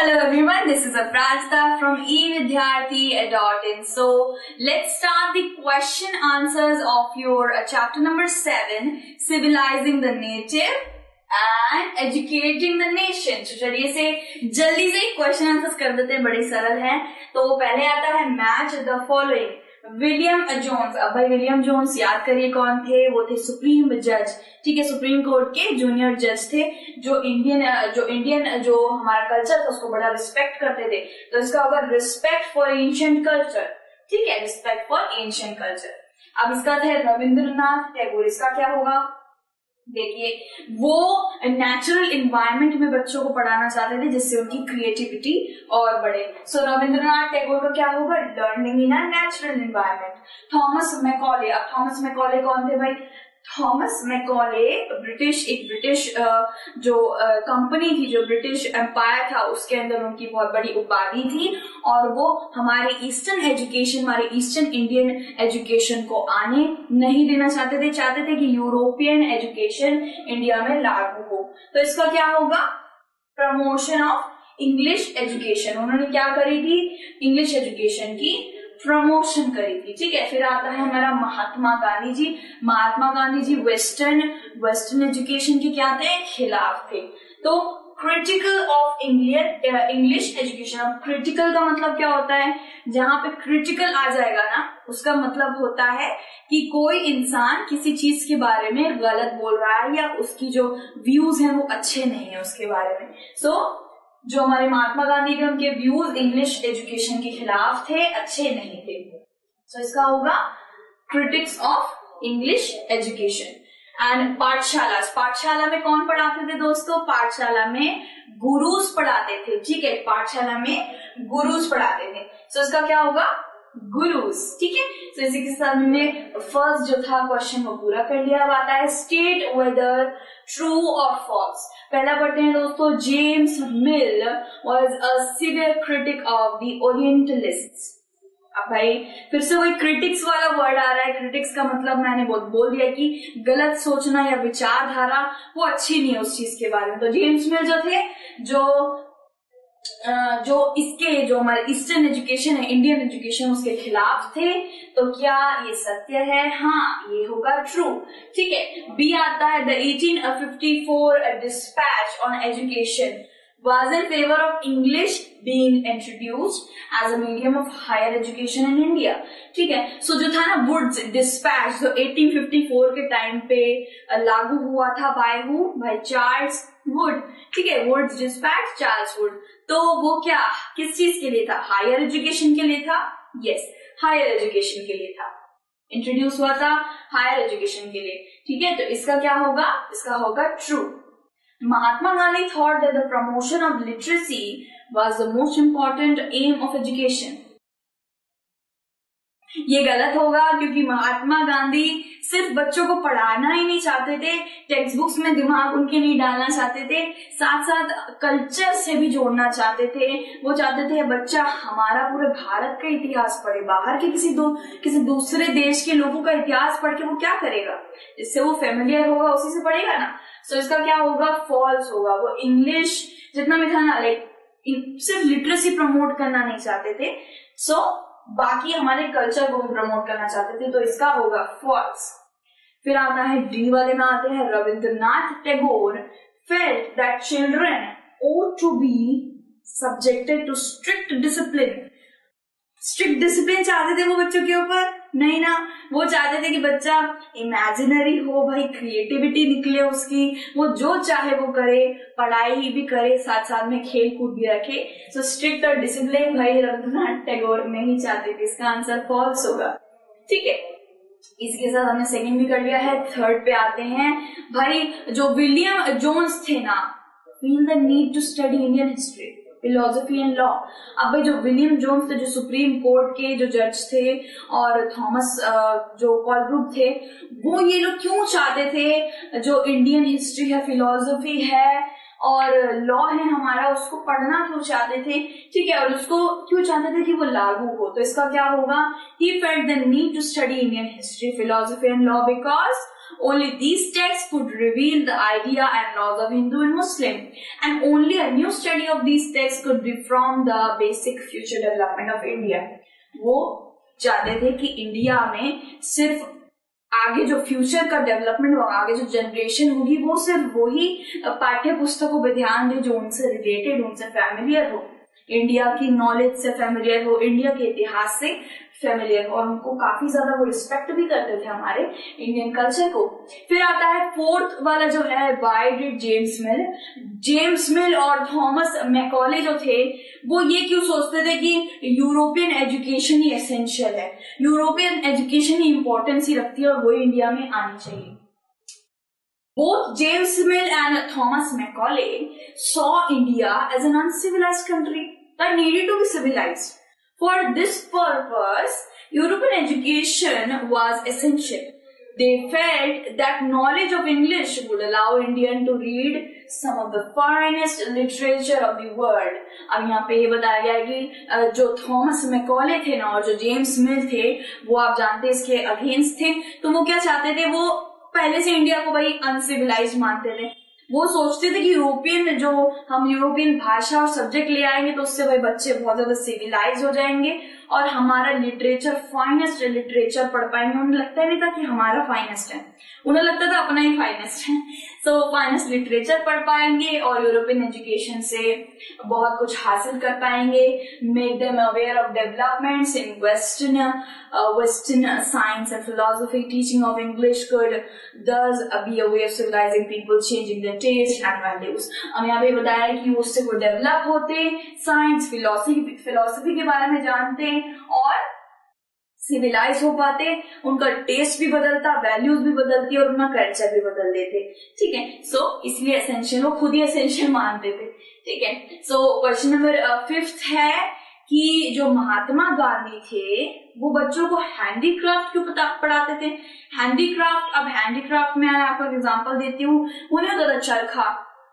Hello everyone, this is Aprajita from evidyarthi.in. So let's start the question answers of your chapter number 7, Civilizing the Native and Educating the Nation. तो चलिए से जल्दी से question answers कर देते हैं, बड़े सरल हैं. तो पहले आता है match the following. William Jones. अब भाई विलियम जोन्स याद करिए कौन थे. वो थे सुप्रीम जज, ठीक है, सुप्रीम कोर्ट के जूनियर जज थे, जो इंडियन जो हमारा कल्चर था उसको बड़ा रिस्पेक्ट करते थे. तो इसका होगा रिस्पेक्ट फॉर एंशिएंट कल्चर. ठीक है, रिस्पेक्ट फॉर एंशिएंट कल्चर. अब इसका था रविंद्रनाथ टैगोर. इसका क्या होगा, देखिए वो नेचुरल इन्वायरमेंट में बच्चों को पढ़ाना चाहते थे जिससे उनकी क्रिएटिविटी और बढ़े. सो रविंद्रनाथ टैगोर का क्या होगा, learning in a natural environment. Thomas Macaulay. अब थॉमस मैकॉले कौन थे भाई. थॉमस मैकॉले एक ब्रिटिश जो कंपनी थी, जो ब्रिटिश एम्पायर था उसके अंदर उनकी बहुत बड़ी उपाधि थी, और वो हमारे ईस्टर्न एजुकेशन, हमारे ईस्टर्न इंडियन एजुकेशन को आने नहीं देना चाहते थे कि यूरोपियन एजुकेशन इंडिया में लागू हो. तो इसका क्या होगा, प्रमोशन ऑफ इंग्लिश एजुकेशन. उन्होंने क्या करी थी, इंग्लिश एजुकेशन की प्रमोशन करी थी. ठीक है, फिर आता है हमारा महात्मा गांधी जी. महात्मा गांधी जी वेस्टर्न एजुकेशन के क्या थे, खिलाफ थे. तो क्रिटिकल ऑफ इंग्लिश एजुकेशन. अब क्रिटिकल का मतलब क्या होता है, जहां पे क्रिटिकल आ जाएगा ना, उसका मतलब होता है कि कोई इंसान किसी चीज के बारे में गलत बोल रहा है या उसकी जो व्यूज हैं वो अच्छे नहीं है उसके बारे में. जो हमारे महात्मा गांधी के उनके व्यूज इंग्लिश एजुकेशन के खिलाफ थे, अच्छे नहीं थे. सो इसका होगा critics of English education. And पाठशाला में कौन पढ़ाते थे दोस्तों, पाठशाला में गुरुज पढ़ाते थे. ठीक है, पाठशाला में गुरुज पढ़ाते थे. सो इसका क्या होगा, गुरुज. ठीक है, तो इसी के साथ हमने फर्स्ट जो था क्वेश्चन वो पूरा कर लिया. अब आता है स्टेट वेदर ट्रू और फॉल्स. पहला पढ़ते हैं दोस्तों. James Mill was a severe critic of the orientalists. अब भाई फिर से वही क्रिटिक्स वाला वर्ड आ रहा है. क्रिटिक्स का मतलब मैंने बोल दिया कि गलत सोचना या विचारधारा वो अच्छी नहीं है उस चीज के बारे में. तो जेम्स मिल जो थे, जो हमारे ईस्टर्न एजुकेशन है, इंडियन एजुकेशन, उसके खिलाफ थे. तो क्या ये सत्य है, हाँ ये होगा ट्रू. ठीक है. बी आता है the 1854 dispatch on education was in favor of English being introduced as a medium of higher education in India. ठीक है, सो जो था ना वुड्स डिस्पैच, जो 1854 के टाइम पे लागू हुआ था बाय चार्ल्स वुड. ठीक है, वुड्स डिस्पैच, चार्ल्स वुड. तो वो क्या, किस चीज के लिए था, हायर एजुकेशन के लिए था. यस, हायर एजुकेशन के लिए था, इंट्रोड्यूस हुआ था हायर एजुकेशन के लिए. ठीक है, तो इसका क्या होगा, इसका होगा true. Mahatma Gandhi thought that the promotion of literacy was the most important aim of education. ये गलत होगा, क्योंकि महात्मा गांधी सिर्फ बच्चों को पढ़ाना ही नहीं चाहते थे, टेक्स्ट बुक्स में दिमाग उनके नहीं डालना चाहते थे, साथ साथ कल्चर से भी जोड़ना चाहते थे. वो चाहते थे बच्चा हमारा पूरे भारत का इतिहास पढ़े, बाहर के किसी दूसरे देश के लोगों का इतिहास पढ़ के वो क्या करेगा, जिससे वो फेमिलियर होगा उसी से पढ़ेगा ना. सो इसका क्या होगा, फॉल्स होगा. वो इंग्लिश जितना भी था ना, सिर्फ लिटरेसी प्रमोट करना नहीं चाहते थे, सो बाकी हमारे कल्चर को भी प्रमोट करना चाहते थे. तो इसका होगा फॉल्स. फिर आता है डी वाले में आते हैं Rabindranath Tagore felt that children ought to be subjected to strict discipline. Strict discipline चाहते थे वो बच्चों के ऊपर, नहीं ना. वो चाहते थे कि बच्चा इमेजिनरी हो, भाई क्रिएटिविटी निकले उसकी, वो जो चाहे वो करे, पढ़ाई भी करे, साथ साथ में खेल कूद भी रखे. सो स्ट्रिक्ट और डिसिप्लिन भाई रविंद्रनाथ टैगोर नहीं चाहते थे. इसका आंसर फॉल्स होगा. ठीक है, इसके साथ हमने सेकंड भी कर लिया है. थर्ड पे आते हैं भाई, जो विलियम जोन्स थे ना, feel the need to study Indian history, philosophy and law. अब भाई जो विलियम जोन्स थे, जो सुप्रीम कोर्ट के जो जज थे, और थॉमस जो कॉलब्रुक थे, वो ये लोग क्यों चाहते थे जो इंडियन हिस्ट्री है, फिलोसफी है और लॉ है हमारा, उसको पढ़ना क्यों चाहते थे. ठीक है, और उसको क्यों चाहते थे कि वो लागू हो. तो इसका क्या होगा, he felt the need to study Indian history, philosophy and law because Only these texts could reveal the idea and laws of Hindu and Muslim, and only a new study of these texts could reform the basic future development of India. वो चाहते थे कि India में सिर्फ आगे जो future का development होगा, आगे जो जनरेशन होगी, वो सिर्फ वही पाठ्य पुस्तकों पर ध्यान दे जो उनसे रिलेटेड, उनसे फैमिलियर हो, इंडिया की नॉलेज से फैमिलियर हो, इंडिया के इतिहास से फैमिलियर हो, और उनको काफी ज्यादा वो रिस्पेक्ट भी करते थे हमारे इंडियन कल्चर को। फिर आता है फोर्थ वाला जो है, why did James mill. James मिल और थॉमस मैकॉले जो थे वो ये क्यों सोचते थे कि यूरोपियन एजुकेशन ही एसेंशियल है, यूरोपियन एजुकेशन ही इंपॉर्टेंस ही रखती है और वो इंडिया में आनी चाहिए। Both James Mill and Thomas Macaulay saw India as an uncivilized country that needed to be civilized. For this purpose, European education was essential. They felt that knowledge of English would allow Indian to read some of the finest literature of the world. अब यहाँ पे ये बताया गया है कि जो Thomas Macaulay थे ना और जो जेम्स मिल थे, वो आप जानते हैं इसके अगेंस्ट थे। तो वो क्या चाहते थे, वो पहले से इंडिया को भाई अनसिविलाइज्ड मानते थे। वो सोचते थे कि यूरोपियन, जो हम यूरोपियन भाषा और सब्जेक्ट ले आएंगे तो उससे भाई बच्चे बहुत ज्यादा सिविलाइज हो जाएंगे और हमारा लिटरेचर, फाइनेस्ट लिटरेचर पढ़ पाएंगे। उन्हें लगता नहीं था कि हमारा फाइनेस्ट है, उन्हें लगता था अपना ही फाइनेस्ट है। तो फाइनेस्ट लिटरेचर पढ़ पाएंगे और यूरोपियन एजुकेशन से बहुत कुछ हासिल कर पाएंगे। Make them aware of developments in western science and philosophy. Teaching of English could thus be a way of civilizing people, changing their taste and values. अब यहाँ पे बताया है कि उससे वो डेवलप होते, साइंस फिलोसफी के बारे में जानते और सिविलाइज हो पाते, उनका टेस्ट भी बदलता, वैल्यूज भी बदलती और उनका कल्चर भी बदल देते। ठीक है, सो इसलिए एसेंशियल, वो खुद ही एसेंशियल मानते थे। ठीक है, सो क्वेश्चन नंबर 5 है कि जो महात्मा गांधी थे वो बच्चों को हैंडीक्राफ्ट क्यों पढ़ाते थे। हैंडीक्राफ्ट, अब हैंडीक्राफ्ट में आपको एग्जांपल देती हूँ। उन्हें होता था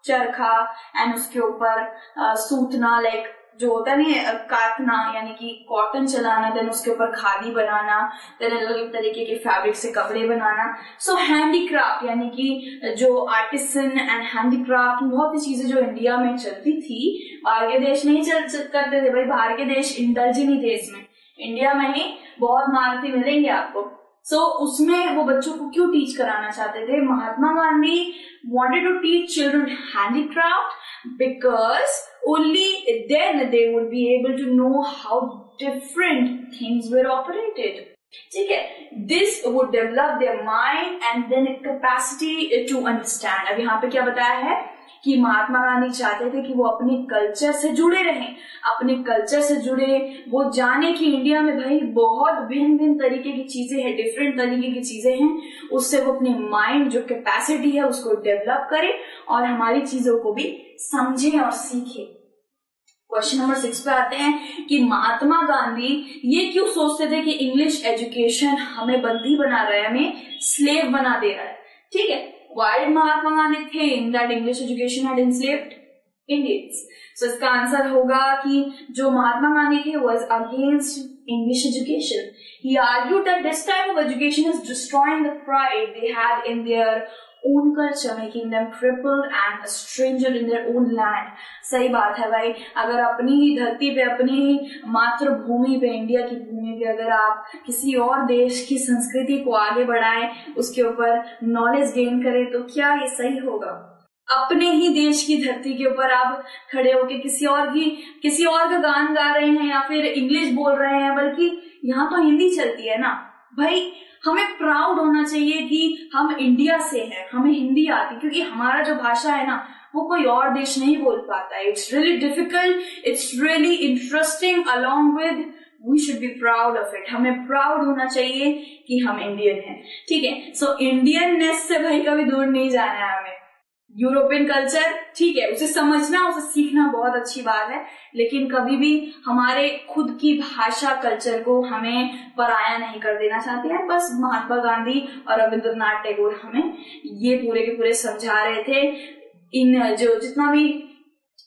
चरखा एंड उसके ऊपर सूतना, लाइक जो होता नहीं है काटना, यानी कि कॉटन चलाना, देन उसके ऊपर खादी बनाना, देन अलग अलग तरीके के फैब्रिक से कपड़े बनाना। सो हैंडीक्राफ्ट यानी कि जो आर्टिसन एंड हैंडीक्राफ्ट, बहुत सी चीजें जो इंडिया में चलती थी, बाहर के देश नहीं करते थे भाई, बाहर के देश इंडल्ज ही नहीं थे इसमें, इंडिया में ही बहुत महारथी मिलेंगे आपको। सो उसमें वो बच्चों को क्यों टीच कराना चाहते थे। Mahatma Gandhi wanted to teach children handicraft because only then they would be able to know how different things were operated. ठीक है, this would develop their mind and then capacity to understand. अब यहाँ पे क्या बताया है कि महात्मा गांधी चाहते थे कि वो अपने कल्चर से जुड़े रहें, अपने कल्चर से जुड़े, वो जाने कि इंडिया में भाई बहुत भिन्न भिन्न तरीके की चीजें हैं, डिफरेंट तरीके की चीजें हैं, उससे वो अपने माइंड जो कैपेसिटी है उसको डेवलप करे और हमारी चीजों को भी समझे और सीखे। क्वेश्चन नंबर 6 पे आते हैं कि महात्मा गांधी ये क्यों सोचते थे कि इंग्लिश एजुकेशन हमें बंदी बना रहा है, हमें स्लेव बना दे रहा है। ठीक है, why did Mahatma Gandhi think that English education had enslaved Indians? So इसका आंसर होगा कि जो महात्मा गांधी थे was against English education. He argued that this type of education is destroying the pride they had in their own culture, making them crippled and a stranger in their own land. सही बात है भाई, अगर अपनी ही धरती पे, अपनी ही मातृभूमि पे, इंडिया की भूमि पे अगर आप किसी और देश की संस्कृति को आगे बढ़ाएं, उसके ऊपर नॉलेज गेन करें, तो क्या ये सही होगा। अपने ही देश की धरती के ऊपर आप खड़े होकर किसी और का गान गा रहे हैं या फिर इंग्लिश बोल रहे हैं, बल्कि यहाँ तो हिंदी चलती है ना भाई। हमें प्राउड होना चाहिए कि हम इंडिया से हैं, हमें हिंदी आती, क्योंकि हमारा जो भाषा है ना वो कोई और देश नहीं बोल पाता है। It's really difficult, it's really interesting, along with we should be proud of it. हमें प्राउड होना चाहिए कि हम इंडियन हैं। ठीक है, सो इंडियननेस से भाई कभी दूर नहीं जाना है हमें। यूरोपियन कल्चर ठीक है, उसे समझना, उसे सीखना बहुत अच्छी बात है, लेकिन कभी भी हमारे खुद की भाषा कल्चर को हमें पराया नहीं कर देना चाहते हैं। बस महात्मा गांधी और रविंद्रनाथ टैगोर हमें ये पूरे के पूरे समझा रहे थे। इन जो जितना भी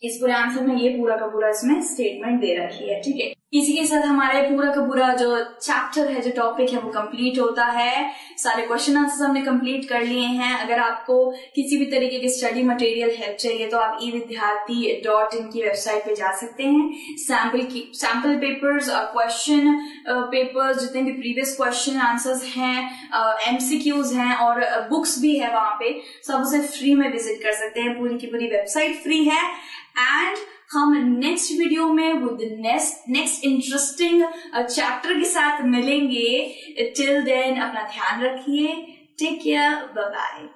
इस पूरे आंसर में ये पूरा का पूरा इसमें स्टेटमेंट दे रखी है। ठीक है, इसी के साथ हमारा पूरा का पूरा जो चैप्टर है, जो टॉपिक है, वो कंप्लीट होता है। सारे क्वेश्चन आंसर्स हमने कंप्लीट कर लिए हैं। अगर आपको किसी भी तरीके की स्टडी मटेरियल हेल्प चाहिए तो आप evidyarthi.in की वेबसाइट पे जा सकते हैं। सैम्पल पेपर्स और क्वेश्चन पेपर्स, जितने भी प्रीवियस क्वेश्चन आंसर्स हैं, एमसीक्यूज हैं और बुक्स भी है वहां पे, सब उसे फ्री में विजिट कर सकते हैं। पूरी की पूरी वेबसाइट फ्री है। एंड हम नेक्स्ट वीडियो में विद नेक्स्ट इंटरेस्टिंग चैप्टर के साथ मिलेंगे। टिल देन अपना ध्यान रखिए। Take care, bye bye.